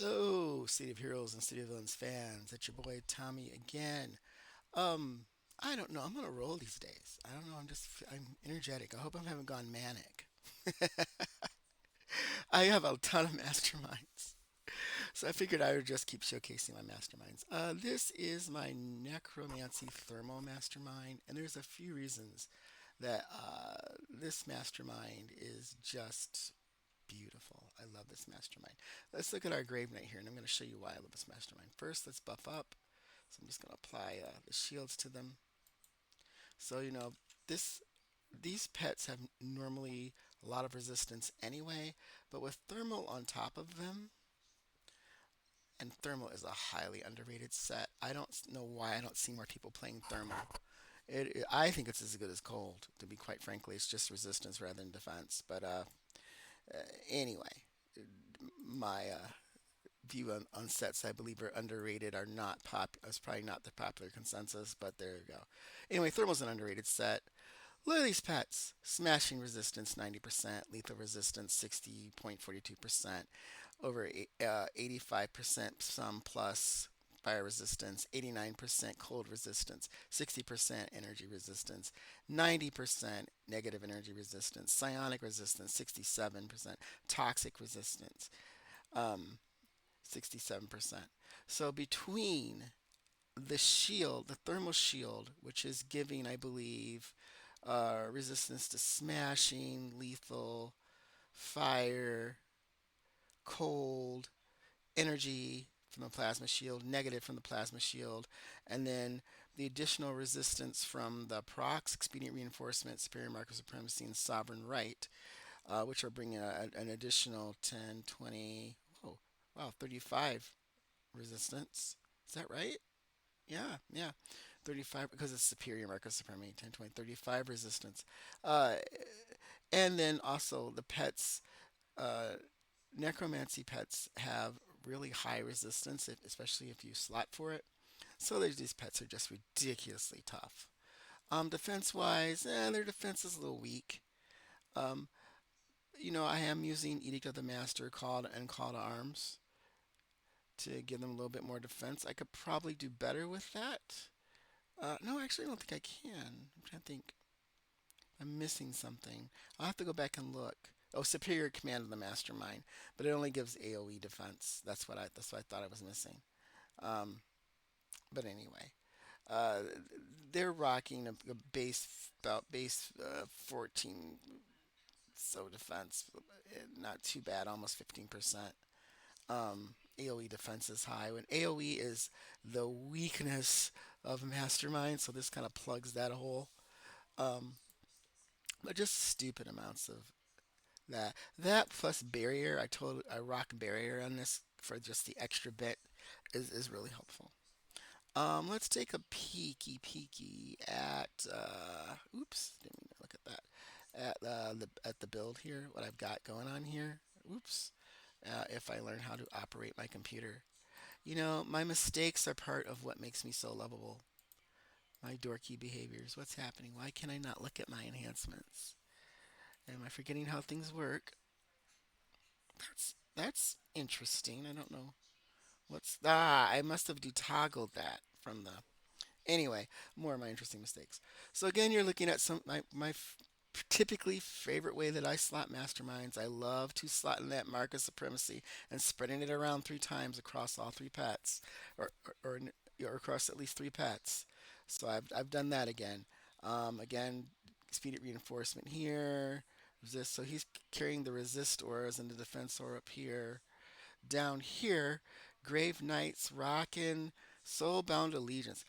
Hello, City of Heroes and City of Villains fans. It's your boy Tommy again. Um, I don't know. I'm on a roll these days. I don't know. I'm energetic. I hope I haven't gone manic. I have a ton of masterminds, so I figured I would just keep showcasing my masterminds. This is my Necromancy Thermal Mastermind, and there's a few reasons that this mastermind is just beautiful. I love this mastermind. Let's look at our Grave Knight here, and I'm going to show you why I love this mastermind. First, let's buff up. So I'm just going to apply the shields to them. So this these pets have normally a lot of resistance anyway, but with thermal on top of them, and thermal is a highly underrated set. I don't know why I don't see more people playing thermal. I think it's as good as cold. To be quite frankly, it's just resistance rather than defense. But anyway, my view on sets I believe are underrated are not pop. That's probably not the popular consensus, but there you go. Anyway, Thermal's an underrated set. Look at these pets. Smashing resistance 90%, lethal resistance 60.42%, over 85% some plus fire resistance, 89% cold resistance, 60% energy resistance, 90% negative energy resistance, psionic resistance 67%, toxic resistance 67%. So between the shield, the thermal shield, which is giving, I believe, resistance to smashing, lethal, fire, cold, energy from the plasma shield, negative from the plasma shield, and then the additional resistance from the procs, expedient reinforcement, superior marker supremacy, and sovereign right, which are bringing an additional 10, 20, oh, wow, 35 resistance. Is that right? Yeah, yeah. 35 because it's superior marker supremacy, 10, 20, 35 resistance. Uh, and then also the pets, uh, necromancy pets have really high resistance, especially if you slot for it. So these pets are just ridiculously tough. Defense wise, their defense is a little weak. Um, I am using Edict of the Master, Call to Arms to give them a little bit more defense. I could probably do better with that. No, actually, I don't think I can. I'm trying to think. I'm missing something. I'll have to go back and look. Oh, Superior Command of the Mastermind, but it only gives AOE defense. That's what I thought I was missing. Um, but anyway, they're rocking a base about base 14 so defense, not too bad, almost 15%. AOE defense is high. When AOE is the weakness of Mastermind, so this kind of plugs that hole. Um, but just stupid amounts of that plus barrier. I rock barrier on this for just the extra bit is really helpful. Let's take a peeky at oops, didn't mean to look at that. At the build here, what I've got going on here. Oops. If I learn how to operate my computer. My mistakes are part of what makes me so lovable. My dorky behaviors. What's happening? Why can I not look at my enhancements? Am I forgetting how things work? That's interesting. I don't know I must have detoggled that from the. Anyway, more of my interesting mistakes. So again, you're looking at typically favorite way that I slot masterminds. I love to slot in that mark of supremacy and spreading it around 3 times across all 3 pets, or across at least 3 pets. So I've done that again. Again, expedient reinforcement here. Resist. So he's carrying the resist auras and the defense aura up here. Down here, Grave Knights rocking Soulbound Allegiance.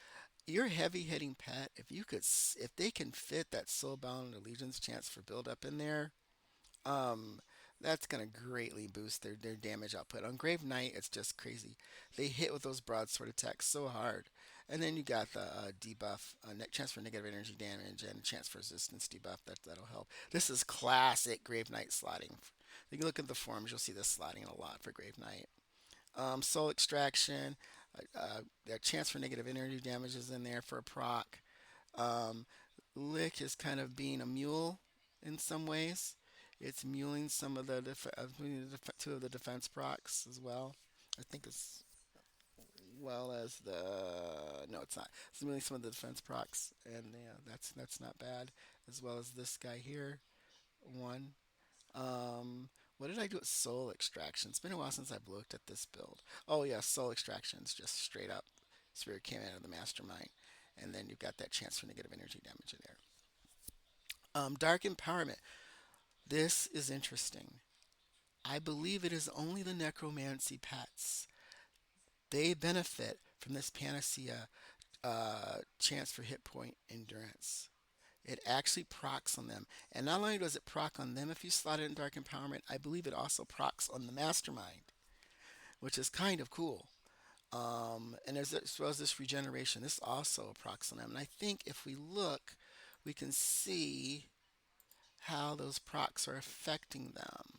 Your heavy hitting pet, if they can fit that Soulbound Allegiance chance for build up in there, um, that's gonna greatly boost their damage output. On Grave Knight, it's just crazy. They hit with those broadsword attacks so hard, and then you got the debuff, chance for negative energy damage, and chance for resistance debuff. That'll help. This is classic Grave Knight slotting. If you look at the forums, you'll see this slotting a lot for Grave Knight. Soul extraction, a chance for negative energy damage is in there for a proc. Um, Lick is kind of being a mule in some ways. It's muling some of two of the defense procs as well. I think as well as the no, it's not. It's really some of the defense procs, and yeah, that's not bad. As well as this guy here, one. What did I do with soul extraction? It's been a while since I've looked at this build. Oh yeah, soul extractions, just straight up. Spirit came out of the mastermind, and then you've got that chance for negative energy damage in there. Dark empowerment. This is interesting. I believe it is only the necromancy pets. They benefit from this panacea chance for hit point endurance. It actually procs on them. And not only does it proc on them if you slot it in Dark Empowerment, I believe it also procs on the Mastermind, which is kind of cool. And as well as this regeneration, this also procs on them. And I think if we look, we can see how those procs are affecting them.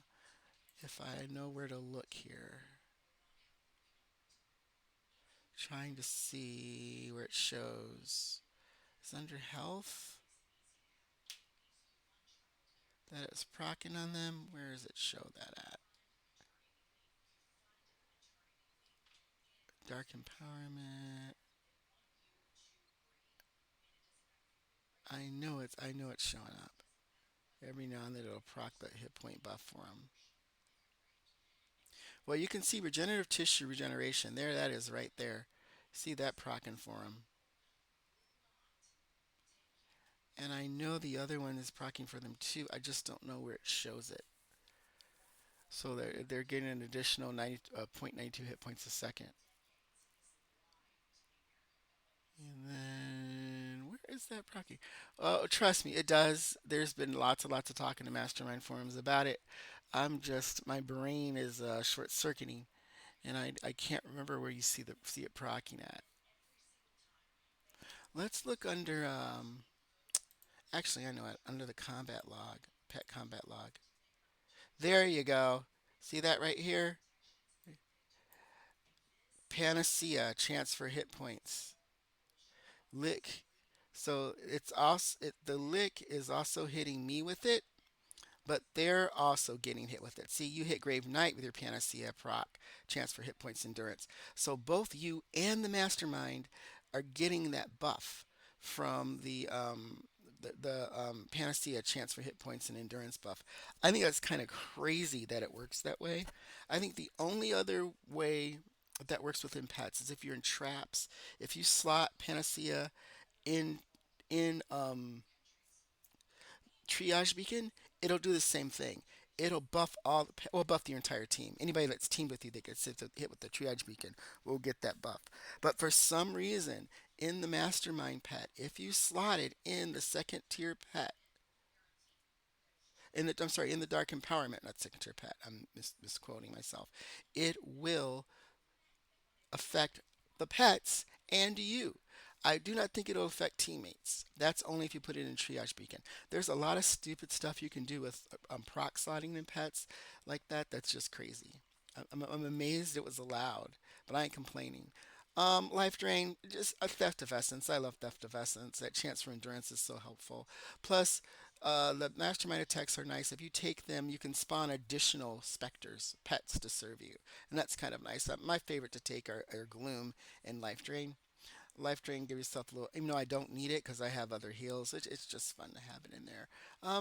If I know where to look here, trying to see where it shows. It's under health that it's procking on them. Where does it show that at? Dark empowerment. I know it's showing up. Every now and then it'll proc that hit point buff for them. Well, you can see regenerative tissue regeneration. There, that is right there. See that procking for them. And I know the other one is procking for them too. I just don't know where it shows it. So they're getting an additional 90, 0.92 hit points a second. And then where is that procky? Oh, trust me, it does. There's been lots and lots of talk in the mastermind forums about it. My brain is short circuiting, and I can't remember where you see it procking at. Let's look under. Actually, I know it under the combat log, pet combat log. There you go. See that right here? Panacea, chance for hit points. Lick. So it's also the lick is also hitting me with it, but they're also getting hit with it. See, you hit Grave Knight with your Panacea proc, chance for hit points endurance. So both you and the Mastermind are getting that buff from the Panacea chance for hit points and endurance buff. I think that's kind of crazy that it works that way. I think the only other way that works within pets is if you're in traps. If you slot Panacea in in triage beacon, it'll do the same thing. It'll buff well, buff your entire team. Anybody that's teamed with you that gets hit with the triage beacon will get that buff. But for some reason, in the mastermind pet, if you slot it in the second tier pet, I'm sorry, in the dark empowerment, not second tier pet. I'm misquoting myself. It will affect the pets and you. I do not think it'll affect teammates. That's only if you put it in Triage Beacon. There's a lot of stupid stuff you can do with proc slotting in pets like that. That's just crazy. I'm amazed it was allowed, but I ain't complaining. Life Drain, just a Theft of Essence. I love Theft of Essence. That chance for endurance is so helpful. Plus, the Mastermind attacks are nice. If you take them, you can spawn additional specters, pets to serve you. And that's kind of nice. My favorite to take are Gloom and Life Drain. Life Drain, give yourself a little, even though I don't need it because I have other heals, it's just fun to have it in there.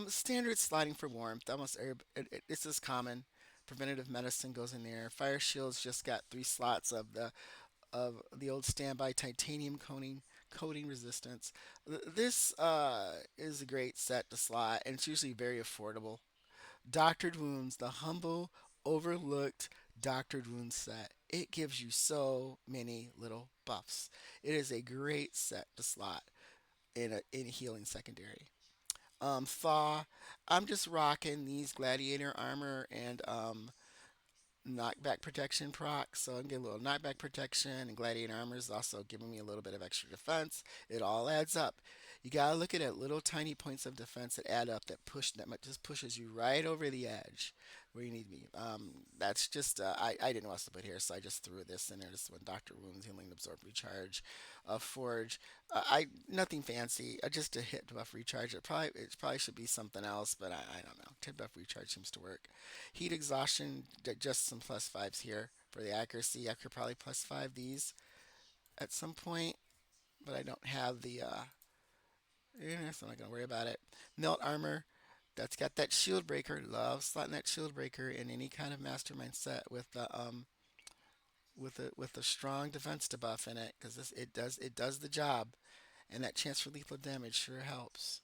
Standard sliding for warmth, it's as common. Preventative medicine goes in there. Fire Shield's just got 3 slots of the old standby titanium coating resistance. This is a great set to slot, and it's usually very affordable. Doctored Wounds, the humble, overlooked Doctored Wounds set. It gives you so many little buffs. It is a great set to slot in healing secondary. Thaw, I'm just rocking these gladiator armor and knockback protection proc. So I'm getting a little knockback protection, and gladiator armor is also giving me a little bit of extra defense. It all adds up. You gotta look at it, little tiny points of defense that add up that just pushes you right over the edge where you need me. That's just I didn't know what else to put here, so I just threw this in there. This one, Doctor Wounds, healing, absorb, recharge, forge. I Nothing fancy. Just a hit buff recharge. It probably should be something else, but I don't know. Hit buff recharge seems to work. Heat exhaustion, just some plus fives here. for the accuracy. I could probably plus 5 these at some point, but I don't have the yeah, so I'm not gonna worry about it. Melt armor. That's got that shield breaker. Love slotting that shield breaker in any kind of mastermind set with a strong defense debuff in it because this it does the job, and that chance for lethal damage sure helps.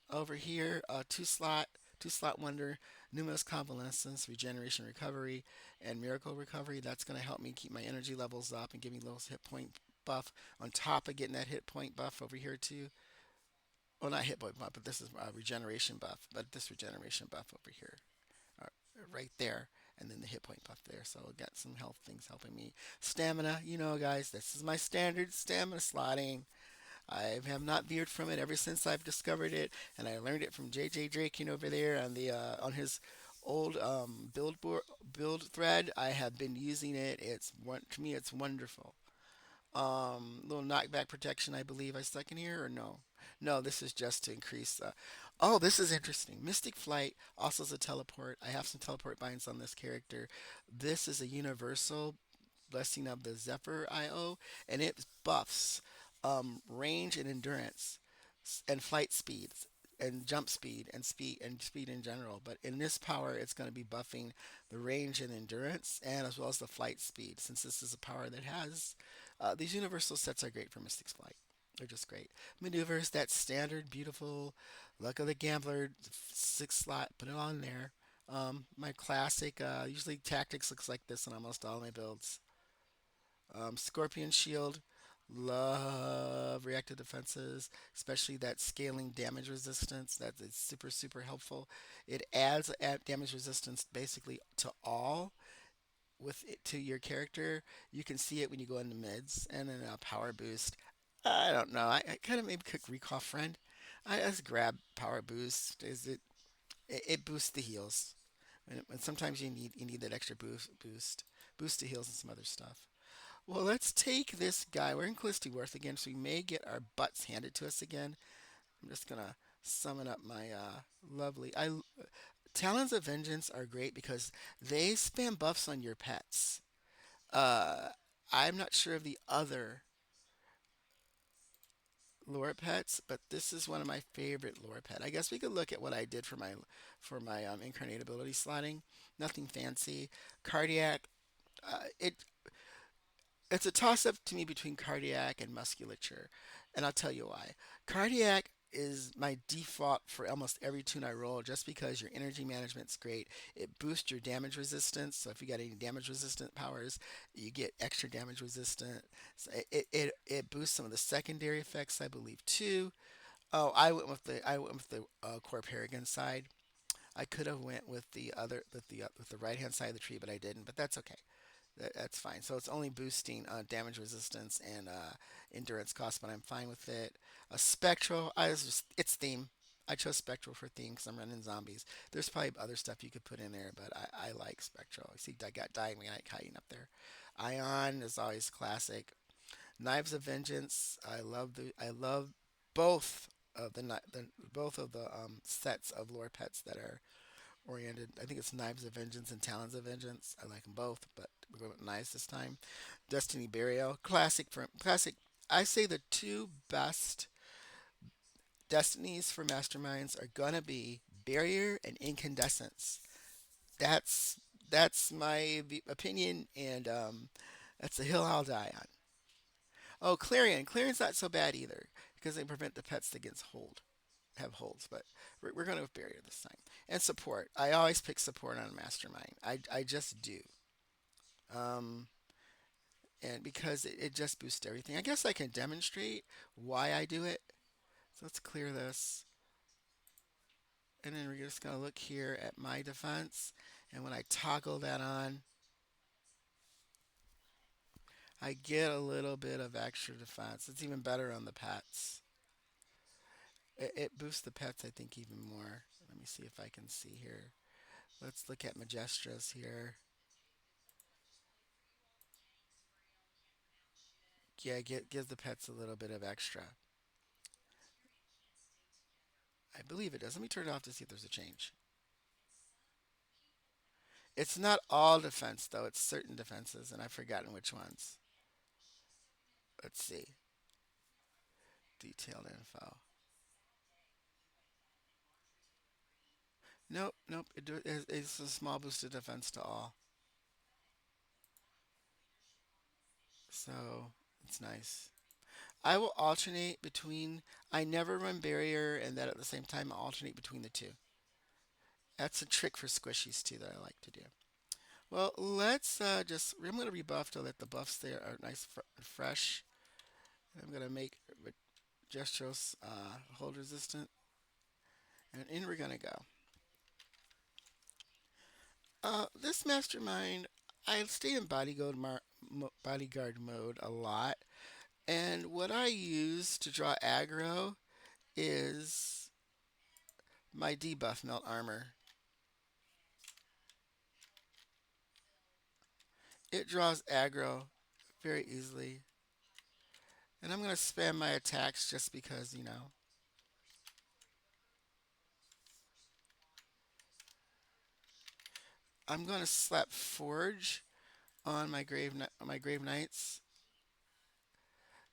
Over here, two slot wonder, numerous convalescence, regeneration recovery, and miracle recovery. That's gonna help me keep my energy levels up and give me little hit point buff on top of getting that hit point buff over here too. Well, not hit point buff, but this is regeneration buff. But this regeneration buff over here, uh, right there, and then the hit point buff there. So I got some health things helping me. Stamina, guys, this is my standard stamina slotting. I have not veered from it ever since I've discovered it, and I learned it from JJ Draken over there on the on his old build thread. I have been using it. It's one to me. It's wonderful. Little knockback protection, I believe I stuck in here, or no? No, this is just to increase. Oh, this is interesting. Mystic Flight also is a teleport. I have some teleport binds on this character. This is a universal blessing of the Zephyr IO, and it buffs range and endurance and flight speeds and jump speed in general. But in this power, it's going to be buffing the range and endurance, and as well as the flight speed, since this is a power that has these universal sets are great for Mystic's Flight. They're just great. Maneuvers, that standard, beautiful Luck of the Gambler, six slot, put it on there. My classic, usually tactics looks like this in almost all my builds. Scorpion Shield, love reactive defenses, especially that scaling damage resistance. That is super, super helpful. It adds damage resistance basically to all with it to your character. You can see it when you go into mids, and then a power boost. I don't know. I kind of maybe could recall friend. I just grab power boost. It boosts the heals, and sometimes you need that extra boost to heals and some other stuff. Well, let's take this guy. We're in Khalisti Wharf again, so we may get our butts handed to us again. I'm just gonna summon up my lovely. I Talons of Vengeance are great because they spam buffs on your pets. Uh, I'm not sure of the other lore pets, but this is one of my favorite lore pet. I guess we could look at what I did for my incarnate ability slotting. Nothing fancy. Cardiac. It it's a toss up to me between cardiac and musculature, and I'll tell you why. Cardiac is my default for almost every tune I roll just because your energy management's great. It boosts your damage resistance. So if you got any damage resistant powers, you get extra damage resistant. So it boosts some of the secondary effects, I believe, too. Oh, I went with the core Paragon side. I could have went with the other with the right hand side of the tree, but I didn't. But that's okay. That's fine. So it's only boosting damage resistance and endurance cost, but I'm fine with it. A spectral, it's theme. I chose spectral for theme because I'm running zombies. There's probably other stuff you could put in there, but I like spectral. I see I got Diamondite hiding up there. Ion is always classic. Knives of Vengeance. I love both of the sets of lore pets that are oriented. I think it's Knives of Vengeance and Talons of Vengeance. I like them both, but we're going with knives this time. Destiny Burial, classic. I say the two best destinies for masterminds are gonna be Barrier and Incandescence. That's that's my opinion, and that's the hill I'll die on. Oh, Clarion. Clarion's not so bad either because they prevent the pets against have holds, but we're going to with barrier this time. And support. I always pick support on Mastermind. I just do. Um, and because it just boosts everything. I guess I can demonstrate why I do it. So let's clear this. And then we're just going to look here at my defense. And when I toggle that on, I get a little bit of extra defense. It's even better on the pets. It boosts the pets, I think, even more. Let me see if I can see here. Let's look at Magestras here. Yeah, gives the pets a little bit of extra. I believe it does. Let me turn it off to see if there's a change. It's not all defense though. It's certain defenses, and I've forgotten which ones. Let's see. Detailed info. Nope, nope. It's a small boosted defense to all. So it's nice. I will alternate between. I never run barrier and that at the same time. I alternate between the two. That's a trick for squishies too that I like to do. Well, let's just. I'm going to rebuff to let the buffs there are nice and fresh. I'm going to make Gestros hold resistant, and in we're going to go. This mastermind, I stay in bodyguard mode a lot, and what I use to draw aggro is my debuff melt armor. It draws aggro very easily, and I'm going to spam my attacks just because, you know. I'm going to slap Forge on my grave knights.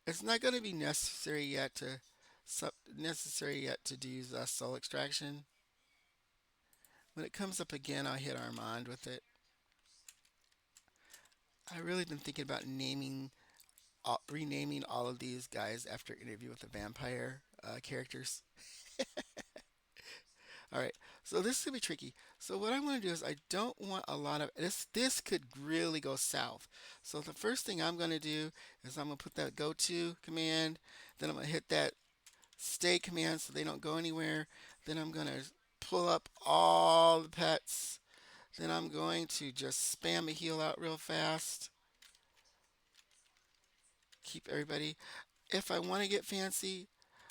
It's not going to be necessary yet to do soul extraction. When it comes up again, I'll hit Armand with it. I've really been thinking about renaming all of these guys after interview with the vampire characters. All right, so this is gonna be tricky. So what I want to do is I don't want a lot of this. This could really go south. So the first thing I'm gonna do is I'm gonna put that go to command. Then I'm gonna hit that stay command so they don't go anywhere. Then I'm gonna pull up all the pets. Then I'm going to just spam a heal out real fast. Keep everybody. If I want to get fancy,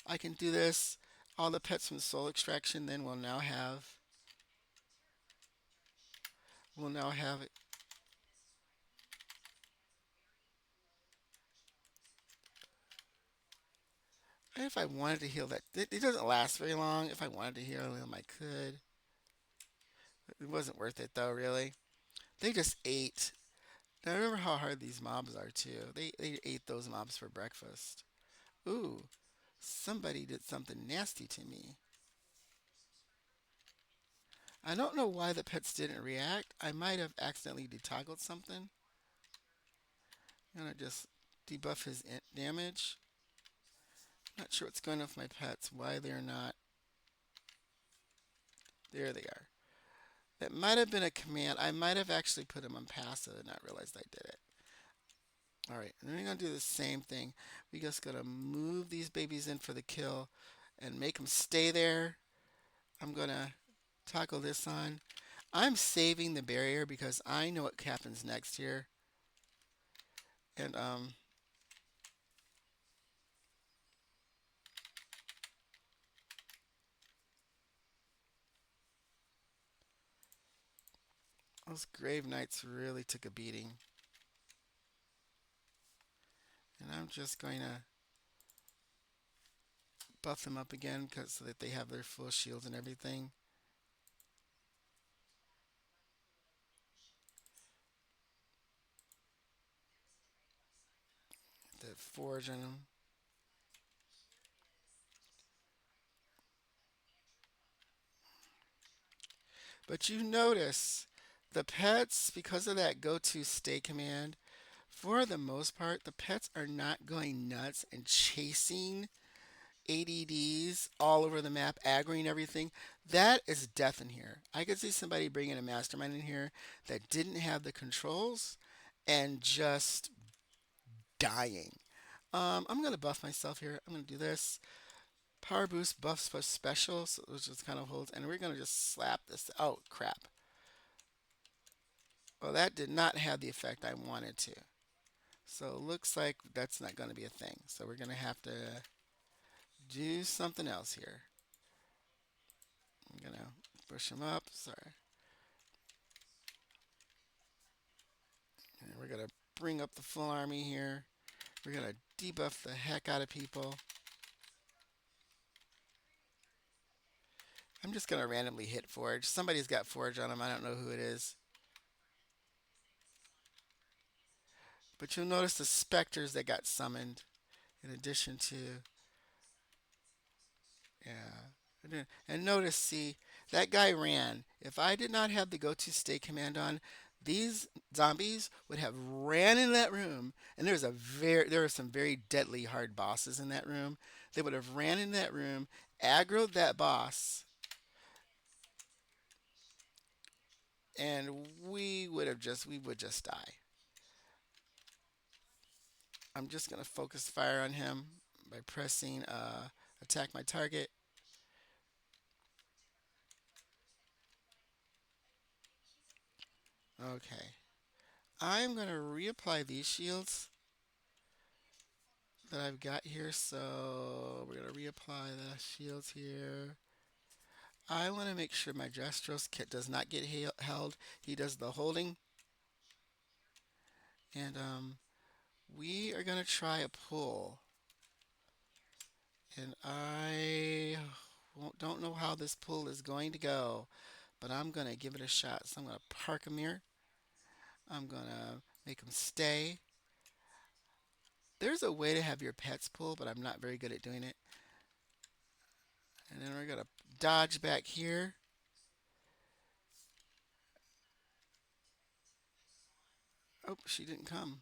I can do this. All the pets from soul extraction then will now have it. If I wanted to heal that, it doesn't last very long. If I wanted to heal them, I could. It wasn't worth it though, really. They just ate. Now remember how hard these mobs are too. They ate those mobs for breakfast. Ooh, somebody did something nasty to me. I don't know why the pets didn't react. I might have accidentally detoggled something. I'm gonna just debuff his damage. Not sure what's going on with my pets. Why they're not. There they are. That might have been a command. I might have actually put him on passive and not realized I did it. All right, and then we're gonna do the same thing. We just gotta move these babies in for the kill and make them stay there. I'm gonna toggle this on. I'm saving the barrier because I know what happens next here. And those grave knights really took a beating. And I'm just going to buff them up again so that they have their full shields and everything. The forge on them. But you notice the pets, because of that go to stay command, for the most part, the pets are not going nuts and chasing ADDs all over the map, aggroing everything. That is death in here. I could see somebody bringing a mastermind in here that didn't have the controls and just dying. I'm going to buff myself here. I'm going to do this. Power boost buffs for special, so it just kind of holds. And we're going to just slap this. Oh, crap. Well, that did not have the effect I wanted to. So it looks like that's not going to be a thing. So we're going to have to do something else here. I'm going to push him up. Sorry. And we're going to bring up the full army here. We're going to debuff the heck out of people. I'm just going to randomly hit Forge. Somebody's got Forge on them. I don't know who it is. But you'll notice the specters that got summoned in addition to, yeah. And notice, see, that guy ran. If I did not have the go to stay command on, these zombies would have ran in that room. And there are some very deadly hard bosses in that room. They would have ran in that room, aggroed that boss, and we would just die. I'm just gonna focus fire on him by pressing attack my target. Okay. I'm gonna reapply these shields that I've got here. So we're gonna reapply the shields here. I want to make sure my Jestros kit does not get held. He does the holding, and we are gonna try a pull. And don't know how this pull is going to go, but I'm gonna give it a shot. So I'm gonna park him here. I'm gonna make him stay. There's a way to have your pets pull, but I'm not very good at doing it. And then we're gonna dodge back here. Oh, she didn't come.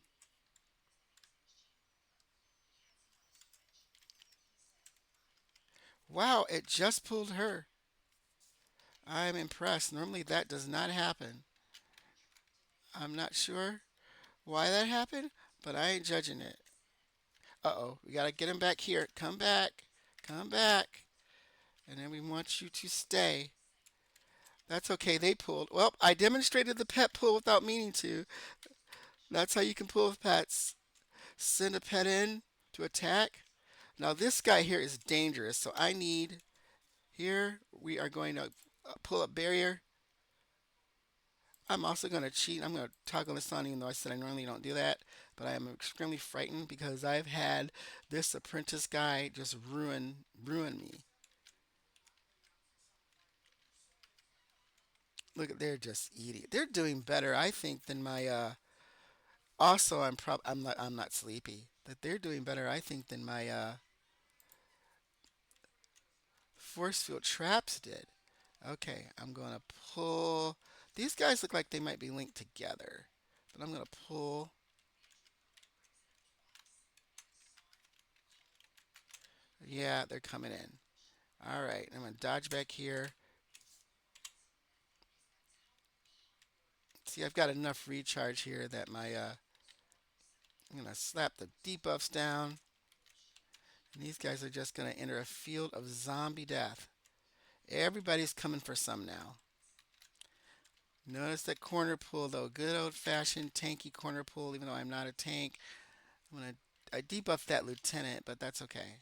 Wow, it just pulled her. I'm impressed. Normally that does not happen. I'm not sure why that happened, but I ain't judging it. Uh-oh, we gotta get him back here. Come back. Come back. And then we want you to stay. That's okay, they pulled. Well, I demonstrated the pet pull without meaning to. That's how you can pull with pets. Send a pet in to attack. Now this guy here is dangerous, so I need here we are going to pull up barrier. I'm also going to cheat. I'm going to toggle this on, even though I said I normally don't do that. But I am extremely frightened because I've had this apprentice guy just ruin me. Look, they're just eating. They're doing better, I think, than my. Also, I'm not sleepy. That they're doing better, I think, than my force field traps did. Okay, I'm going to pull. These guys look like they might be linked together, but I'm going to pull. Yeah, they're coming in. All right, I'm going to dodge back here. See, I've got enough recharge here that I'm going to slap the debuffs down. And these guys are just going to enter a field of zombie death. Everybody's coming for some now. Notice that corner pull though. Good old fashioned tanky corner pull, even though I'm not a tank. I debuffed that lieutenant, but that's okay.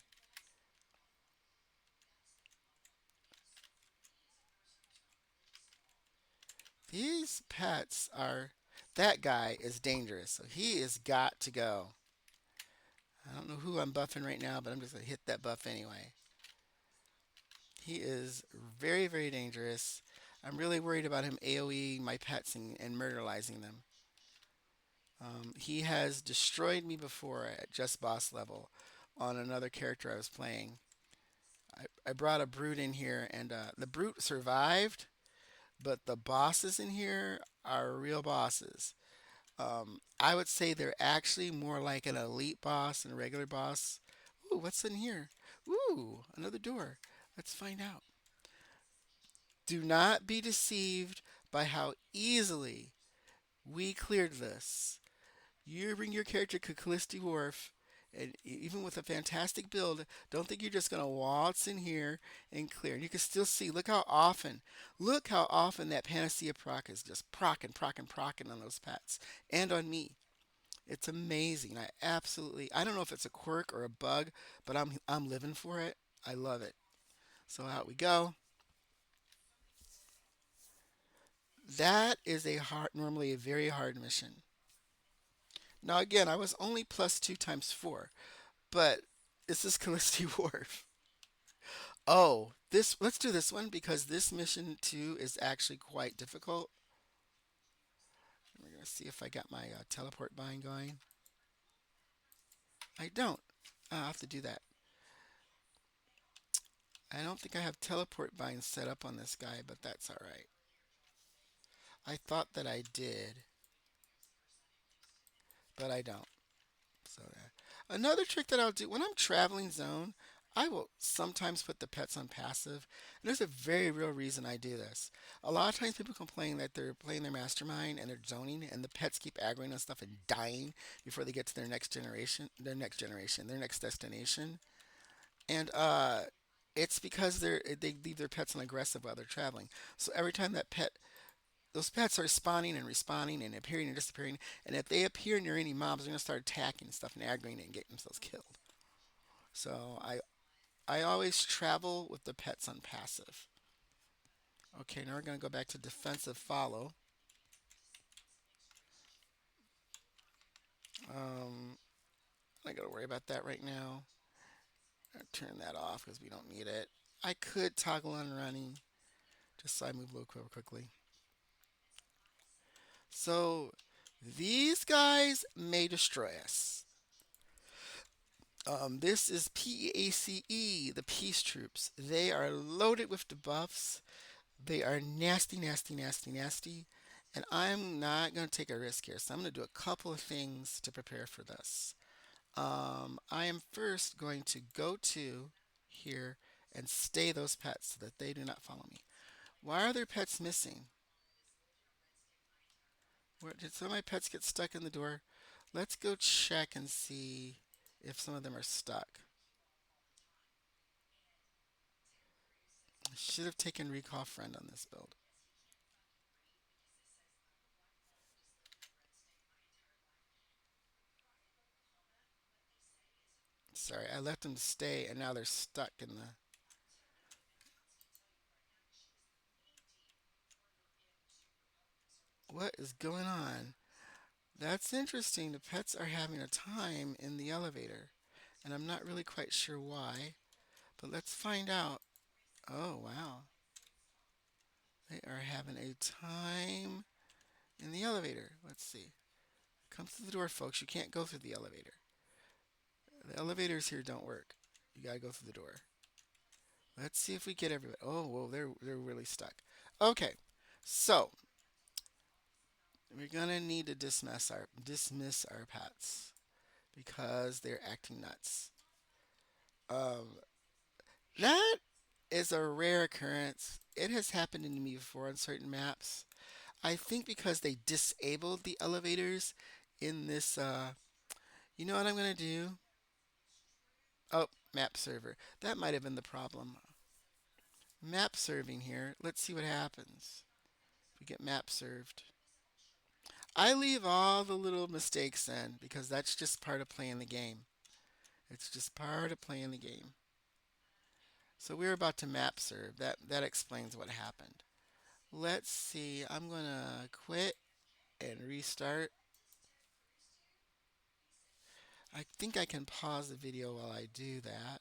These pets are. That guy is dangerous, so he has got to go. I don't know who I'm buffing right now, but I'm just going to hit that buff anyway. He is very, very dangerous. I'm really worried about him AoE my pets and murderizing them. He has destroyed me before at just boss level on another character I was playing. I brought a brute in here, and the brute survived, but the bosses in here are real bosses. I would say they're actually more like an elite boss than a regular boss. Ooh, what's in here? Ooh, another door. Let's find out. Do not be deceived by how easily we cleared this. You bring your character to Khalisti Wharf, and even with a fantastic build, don't think you're just going to waltz in here and clear. And you can still see, look how often that Panacea proc is just procking on those pets and on me. It's amazing. I don't know if it's a quirk or a bug, but I'm living for it. I love it. So out we go. That is normally a very hard mission. Now again, I was only plus two times four, but this is Callisti Wharf. Oh, this let's do this one because this mission too is actually quite difficult. We're gonna see if I got my teleport bind going. I don't. I'll have to do that. I don't think I have teleport bind set up on this guy, but that's alright. I thought that I did, but I don't. So another trick that I'll do when I'm traveling zone, I will sometimes put the pets on passive. And there's a very real reason I do this. A lot of times people complain that they're playing their mastermind and they're zoning, and the pets keep aggroing on stuff and dying before they get to their next destination. And it's because they leave their pets on aggressive while they're traveling. So every time those pets are spawning and respawning and appearing and disappearing. And if they appear near any mobs, they're gonna start attacking and stuff and aggroing it and getting themselves killed. So I always travel with the pets on passive. Okay, now we're gonna go back to defensive follow. Um, I gotta worry about that right now. I'll turn that off because we don't need it. I could toggle on running just so I move a little quickly. So these guys may destroy us. This is PACE, the Peace Troops. They are loaded with debuffs. They are nasty, nasty, nasty, nasty. And I'm not going to take a risk here. So I'm going to do a couple of things to prepare for this. I am first going to go to here and stay those pets so that they do not follow me. Why are their pets missing? Where, did some of my pets get stuck in the door? Let's go check and see if some of them are stuck. I should have taken Recall Friend on this build. Sorry, I let them stay and now they're stuck in the. What is going on? That's interesting. The pets are having a time in the elevator, and I'm not really quite sure why, but let's find out. Oh, wow. They are having a time in the elevator. Let's see. Come through the door, folks. You can't go through the elevator. The elevators here don't work. You gotta go through the door. Let's see if we get everybody. Oh, well, they're really stuck. Okay, so we're gonna need to dismiss our pets because they're acting nuts. Um, that is a rare occurrence. It has happened to me before on certain maps. I think because they disabled the elevators in this. You know what I'm gonna do? Oh, map server. That might have been the problem. Map serving here. Let's see what happens. We get map served. I leave all the little mistakes in because that's just part of playing the game. It's just part of playing the game. So we're about to map serve. That explains what happened. Let's see. I'm gonna quit and restart. I think I can pause the video while I do that.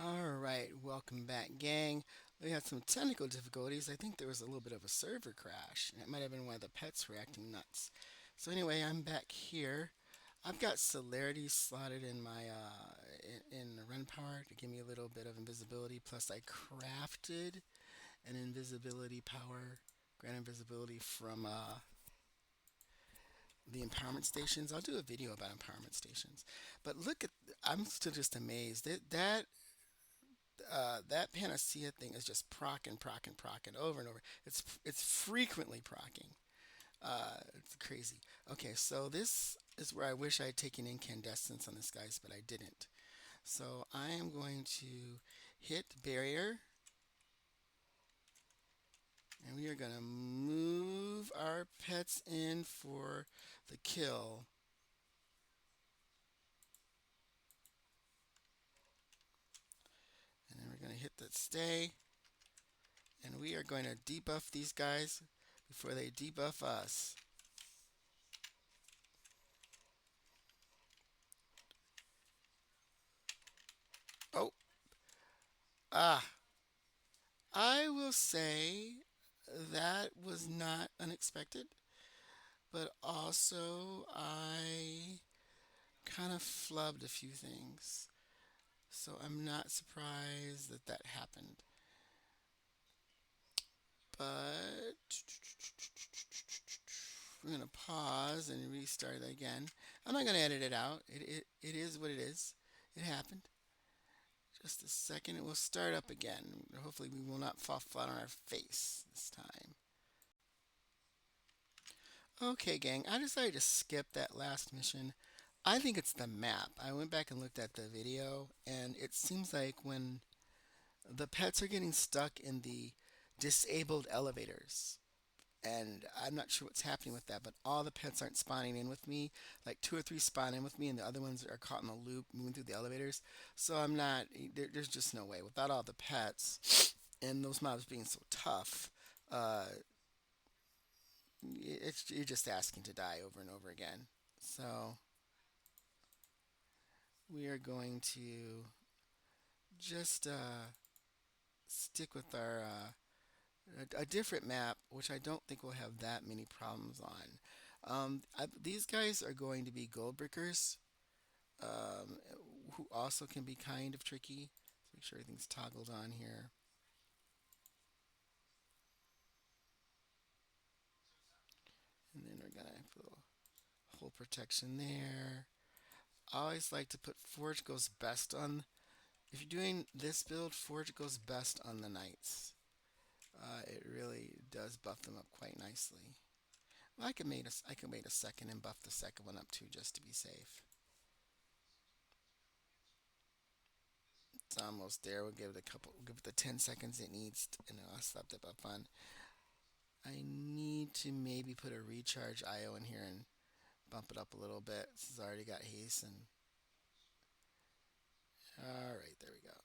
All right, welcome back, gang. We had some technical difficulties. I think there was a little bit of a server crash, and it might have been one of the pets reacting nuts. So anyway, I'm back here. I've got celerity slotted in my in run power to give me a little bit of invisibility. Plus, I crafted an invisibility power, grand invisibility from the empowerment stations. I'll do a video about empowerment stations. But look at, I'm still just amazed that panacea thing is just procking, procking, procking over and over. It's frequently procking. It's crazy. Okay, so this is where I wish I had taken incandescence on this guys, but I didn't. So I am going to hit barrier, and we are going to move our pets in for the kill. And then we're going to hit that stay, and we are going to debuff these guys before they debuff us. Oh, ah, I will say that was not unexpected, but also I kind of flubbed a few things. So I'm not surprised that that happened. But we're going to pause and restart again. I'm not going to edit it out. It is what it is. It happened. Just a second, it will start up again. Hopefully, we will not fall flat on our face this time. Okay, gang, I decided to skip that last mission. I think it's the map. I went back and looked at the video, and it seems like when the pets are getting stuck in the disabled elevators, and I'm not sure what's happening with that, but all the pets aren't spawning in with me. Like two or three spawn in with me, and the other ones are caught in the loop moving through the elevators. So I'm not, there's just no way. Without all the pets and those mobs being so tough, uh, you're just asking to die over and over again. So we are going to just stick with our a different map, which I don't think will have that many problems on. These guys are going to be gold brickers, um, who also can be kind of tricky. Let's make sure everything's toggled on here. And then we're going to put a whole protection there. I always like to put Forge goes best on. If you're doing this build, Forge goes best on the knights. It really does buff them up quite nicely. Well, I could make a second and buff the second one up too, just to be safe. It's almost there. We'll give it a couple. We'll give it the 10 seconds it needs, and then I'll stop the buff on. I need to maybe put a recharge IO in here and bump it up a little bit. This has already got haste and. All right, there we go.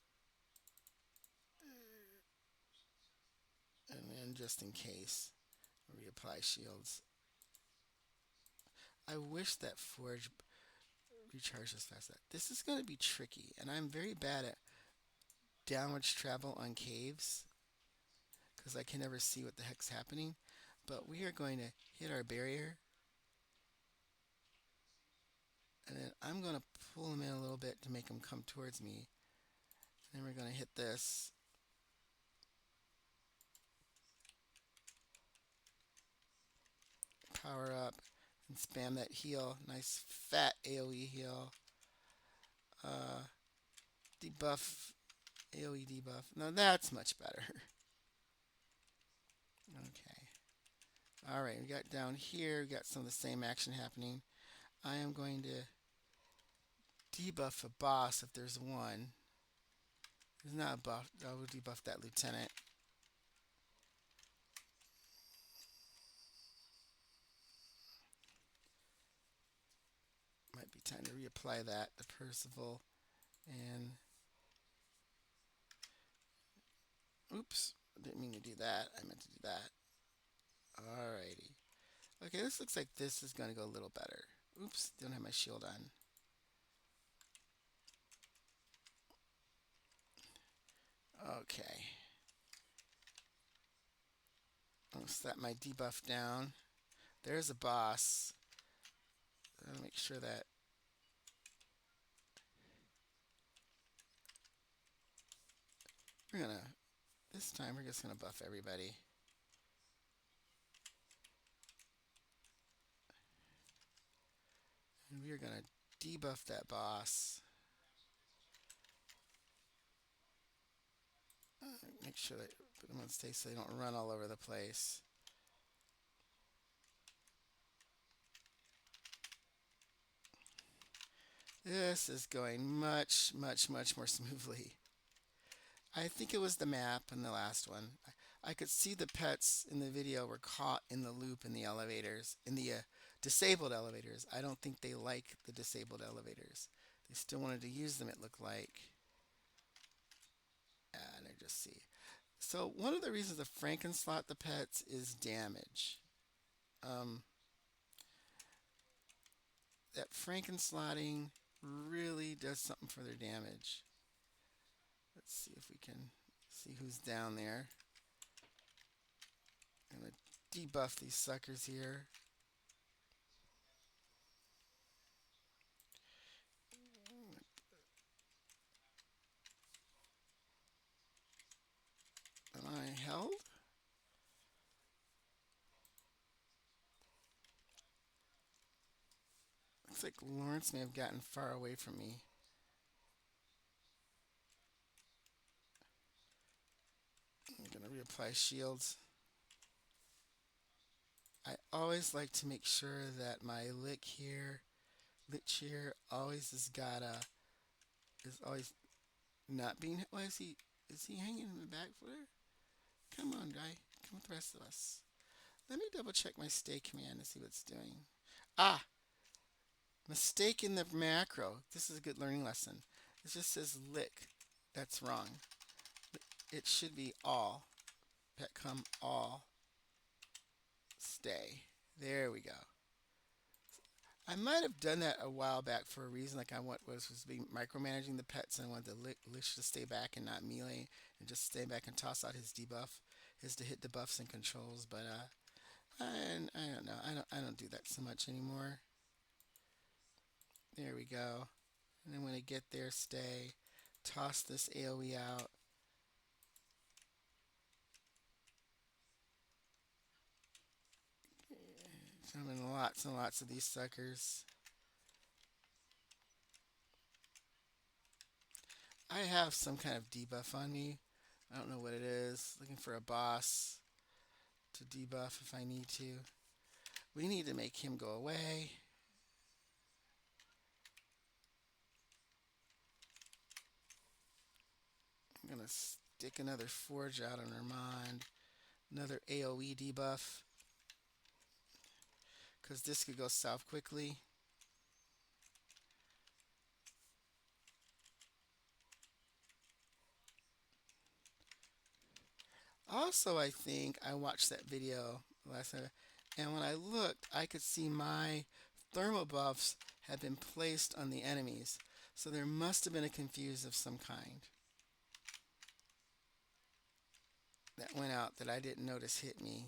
And then just in case, reapply shields. I wish that Forge recharged as fast as that. This is going to be tricky, and I'm very bad at downwards travel on caves because I can never see what the heck's happening. But we are going to hit our barrier, and then I'm going to pull him in a little bit to make him come towards me. And then we're going to hit this. Power up and spam that heal. Nice fat AoE heal. Debuff, AoE debuff. Now that's much better. Okay. Alright, we got down here, we got some of the same action happening. I am going to debuff a boss if there's one. There's not a buff. I will debuff that lieutenant. Might be time to reapply that to Percival. And oops, didn't mean to do that. I meant to do that. Alrighty. Okay, this looks like this is going to go a little better. Oops, don't have my shield on. Okay. I'll set my debuff down. There's a boss. I'll make sure that we're gonna, this time we're just gonna buff everybody. And we are gonna debuff that boss. Make sure that put them on stay so they don't run all over the place. This is going much, much, much more smoothly. I think it was the map in the last one. I could see the pets in the video were caught in the loop in the elevators, in the disabled elevators. I don't think they like the disabled elevators. They still wanted to use them, it looked like. And I just see. So one of the reasons to Frankenslot the pets is damage. That Frankenslotting really does something for their damage. Let's see if we can see who's down there. Gonna debuff these suckers here. Am I held? Looks like Lawrence may have gotten far away from me. I'm gonna reapply shields. I always like to make sure that my lich here, always has got a is always not being. Why is he? Is he hanging in the back footer? Come on, guy. Come with the rest of us. Let me double check my stay command to see what it's doing. Ah, mistake in the macro. This is a good learning lesson. It just says lick. That's wrong. It should be all. Petcom all. Stay. There we go. I might have done that a while back for a reason, like I was being micromanaging the pets, and I wanted the Lich to stay back and not melee, and just stay back and toss out his debuff, his to hit debuffs and controls. But I don't know. I don't do that so much anymore. There we go. And then when I get there, stay. Toss this AoE out. Summon lots and lots of these suckers. I have some kind of debuff on me. I don't know what it is. Looking for a boss to debuff if I need to. We need to make him go away. I'm going to stick another Forge out on her mind. Another AoE debuff. Because this could go south quickly. Also, I think I watched that video last night, and when I looked, I could see my thermal buffs had been placed on the enemies. So there must have been a confuse of some kind that went out that I didn't notice hit me.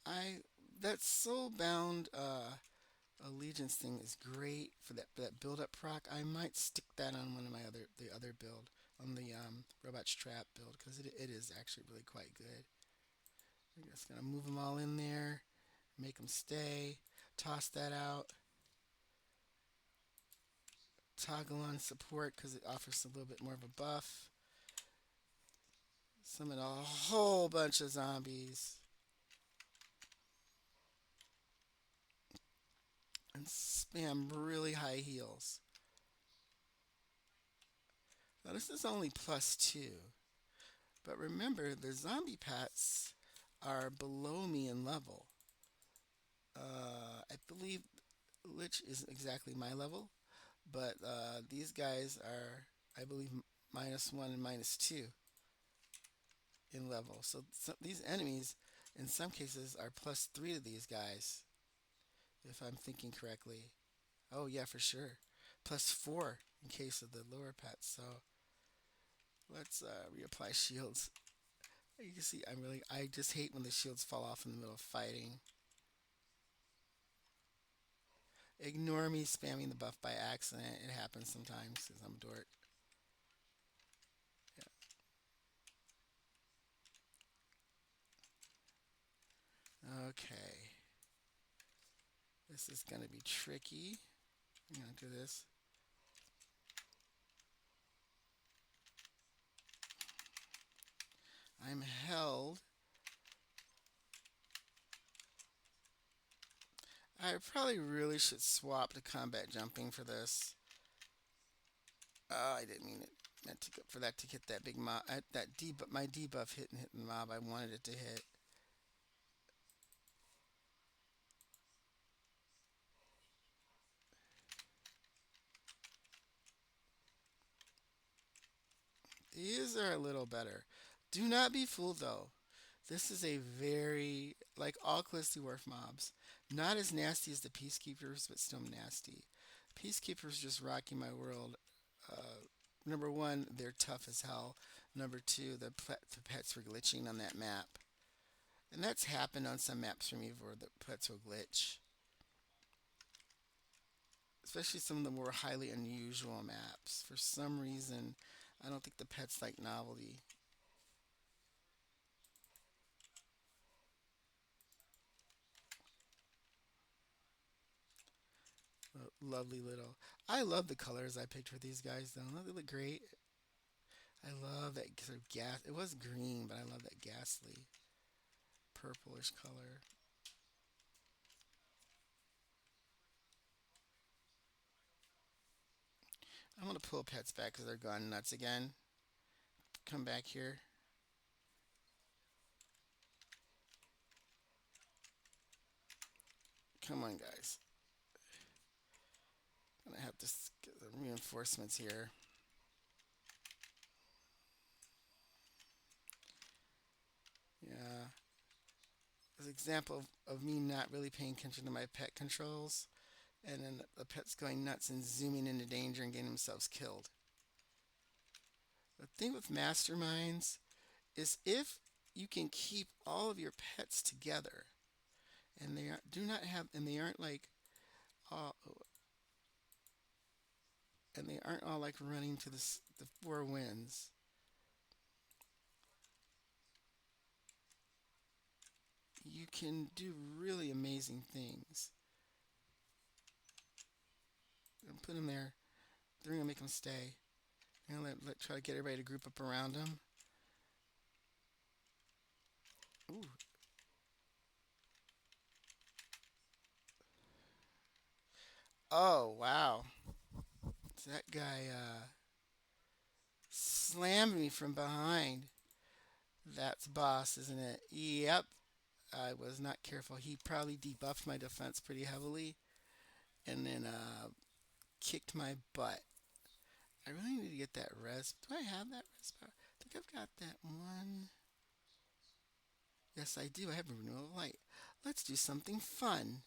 I that soulbound allegiance thing is great for that build up proc. I might stick that on one of my other build on the robot's trap build because it is actually really quite good. I'm just gonna move them all in there, make them stay, toss that out, toggle on support because it offers a little bit more of a buff. Summon a whole bunch of zombies and spam really high heals. Now this is only +2, but remember the zombie pets are below me in level. I believe Lich isn't exactly my level, but these guys are, I believe, -1 and -2 in level. So these enemies, in some cases, are +3 to these guys, if I'm thinking correctly. Oh yeah, for sure. +4 in case of the lower pets. So let's reapply shields. You can see I just hate when the shields fall off in the middle of fighting. Ignore me spamming the buff by accident. It happens sometimes because I'm a dork. Yeah. Okay. This is going to be tricky. I'm going to do this. I'm held. I probably really should swap to combat jumping for this. Oh, I didn't mean it. Meant to go for that to hit that big mob. That debuff, my debuff hitting the mob. I wanted it to hit. These are a little better. Do not be fooled though. This is a very, like all Khalisti Wharf mobs, not as nasty as the Peacekeepers, but still nasty. Peacekeepers just rocking my world. Number one, they're tough as hell. Number two, the pets were glitching on that map. And that's happened on some maps for me where the pets will glitch. Especially some of the more highly unusual maps. For some reason, I don't think the pets like novelty. Lovely little. I love the colors I picked for these guys though. Don't they look great? I love that sort of gas. It was green, but I love that ghastly purplish color. I'm gonna pull pets back because they're gone nuts again. Come back here. Come on, guys. I'm gonna have to get the reinforcements here. Yeah. As an example of me not really paying attention to my pet controls, and then the pet's going nuts and zooming into danger and getting themselves killed. The thing with masterminds is if you can keep all of your pets together, and do not have, and they aren't like all, and they aren't all like running to the four winds. You can do really amazing things. And put them there. They're gonna make them stay. And try to get everybody to group up around them. Ooh. Oh wow. So that guy slammed me from behind. That's boss, isn't it? Yep. I was not careful. He probably debuffed my defense pretty heavily, and then kicked my butt. I really need to get that res. Do I have that res power? I think I've got that one. Yes, I do. I have a renewal light. Let's do something fun.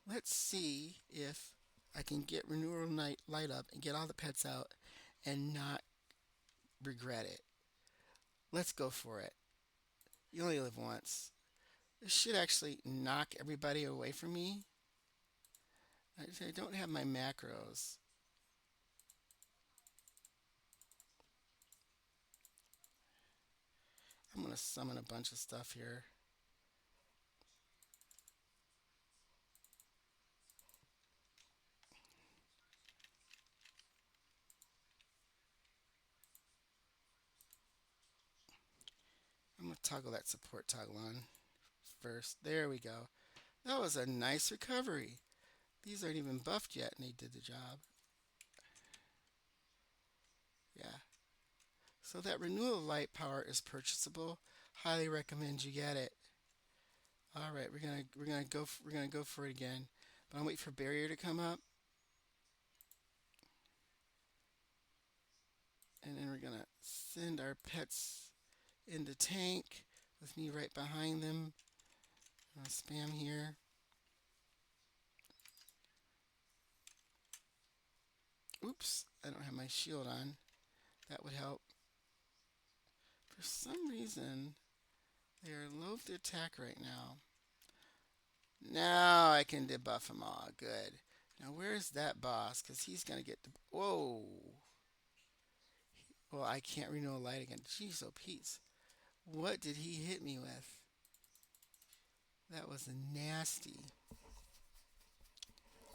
Let's see if I can get renewal night light up and get all the pets out and not regret it. Let's go for it. You only live once. This should actually knock everybody away from me. I don't have my macros. I'm going to summon a bunch of stuff here. I'm going to toggle that support toggle on first. There we go. That was a nice recovery. These aren't even buffed yet and they did the job. Yeah. So that renewal light power is purchasable. Highly recommend you get it. All right, we're gonna go for it again. But I'm waiting for barrier to come up, and then we're gonna send our pets in the tank with me right behind them. I'm gonna spam here. Oops, I don't have my shield on. That would help. For some reason, they are low to attack right now. Now I can debuff them all. Good. Now where's that boss? Because he's gonna get. Whoa. Well, I can't renew a light again. Jeez, oh Pete. What did he hit me with? That was nasty.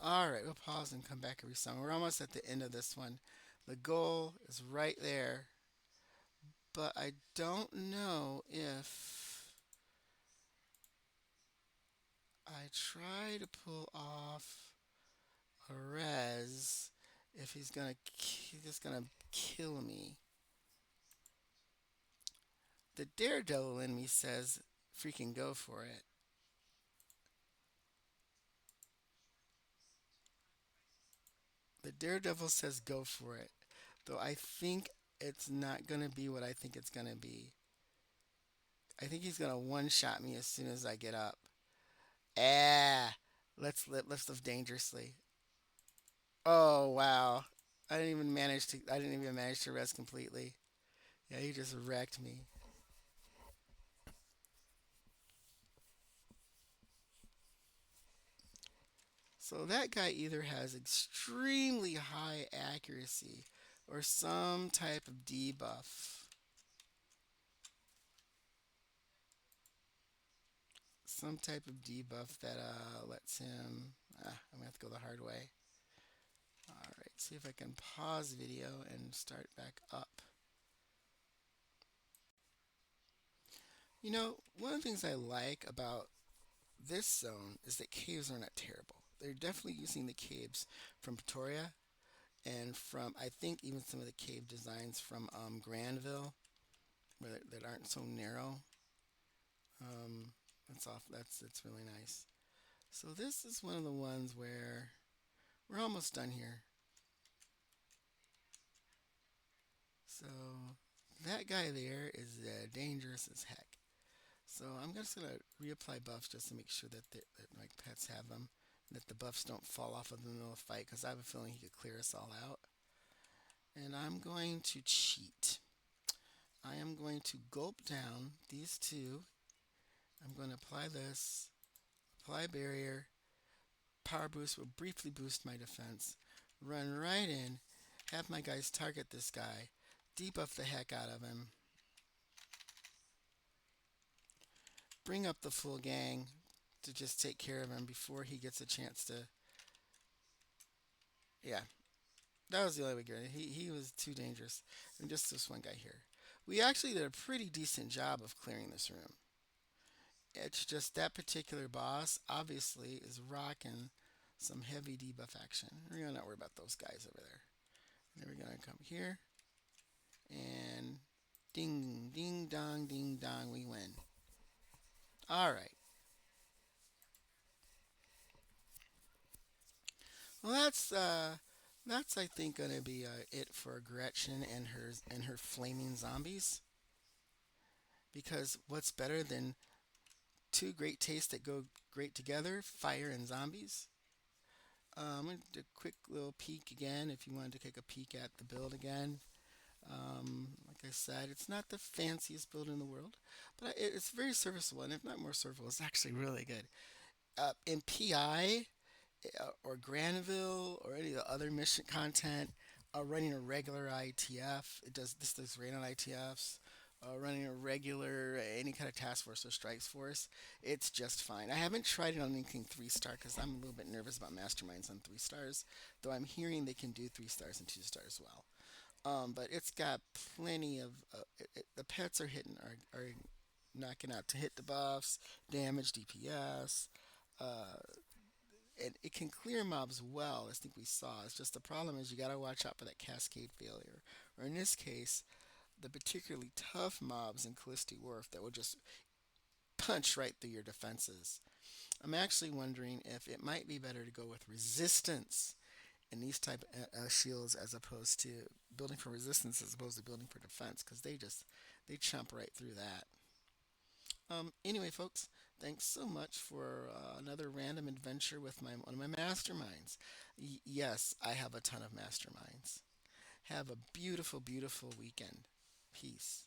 All right, we'll pause and come back every song. We're almost at the end of this one. The goal is right there, but I don't know if I try to pull off a res if he's just gonna kill me. The daredevil in me says, "Freaking go for it." The daredevil says, "Go for it," though I think it's not gonna be what I think it's gonna be. I think he's gonna one shot me as soon as I get up. Ah, let's live dangerously. Oh wow, I didn't even manage to. I didn't even manage to rest completely. Yeah, he just wrecked me. So that guy either has extremely high accuracy or some type of debuff. Some type of debuff that lets him. I'm gonna have to go the hard way. All right, see if I can pause video and start back up. One of the things I like about this zone is that caves are not terrible. They're definitely using the caves from Pretoria and from I think even some of the cave designs from Granville that aren't so narrow. Um, that's off. That's really nice. So this is one of the ones where we're almost done here. So that guy there is dangerous as heck. So I'm just gonna reapply buffs just to make sure that my pets have them, and that the buffs don't fall off of them in the middle of the fight because I have a feeling he could clear us all out. And I'm going to cheat. I am going to gulp down these two. I'm going to apply this, apply barrier, power boost will briefly boost my defense, run right in, have my guys target this guy, debuff the heck out of him, bring up the full gang to just take care of him before he gets a chance to. Yeah, that was the only way to get it. He was too dangerous. And just this one guy here. We actually did a pretty decent job of clearing this room. It's just that particular boss obviously is rocking some heavy debuff action. We're gonna not worry about those guys over there. And then we're gonna come here and ding ding dong we win. Alright. Well that's I think gonna be it for Gretchen and her flaming zombies. Because what's better than two great tastes that go great together, fire and zombies? I'm going to do a quick little peek again if you wanted to take a peek at the build again. Like I said, it's not the fanciest build in the world, but it's very serviceable, and if not more serviceable, it's actually really good. In PI or Granville or any of the other mission content, running a regular ITF, this does rain on ITFs. Running a regular any kind of task force or strikes force, it's just fine. I haven't tried it on anything 3 star because I'm a little bit nervous about masterminds on 3 stars, though I'm hearing they can do 3 stars and 2 stars well. But it's got plenty of the pets are hitting are knocking out to hit the buffs, damage, DPS, uh, and it can clear mobs well. I think we saw. It's just the problem is you got to watch out for that cascade failure, or in this case, the particularly tough mobs in Khalisti Wharf that will just punch right through your defenses. I'm actually wondering if it might be better to go with resistance in these type shields as opposed to building for resistance as opposed to building for defense because they chomp right through that. Anyway, folks, thanks so much for another random adventure with one of my masterminds. Yes, I have a ton of masterminds. Have a beautiful, beautiful weekend. Peace.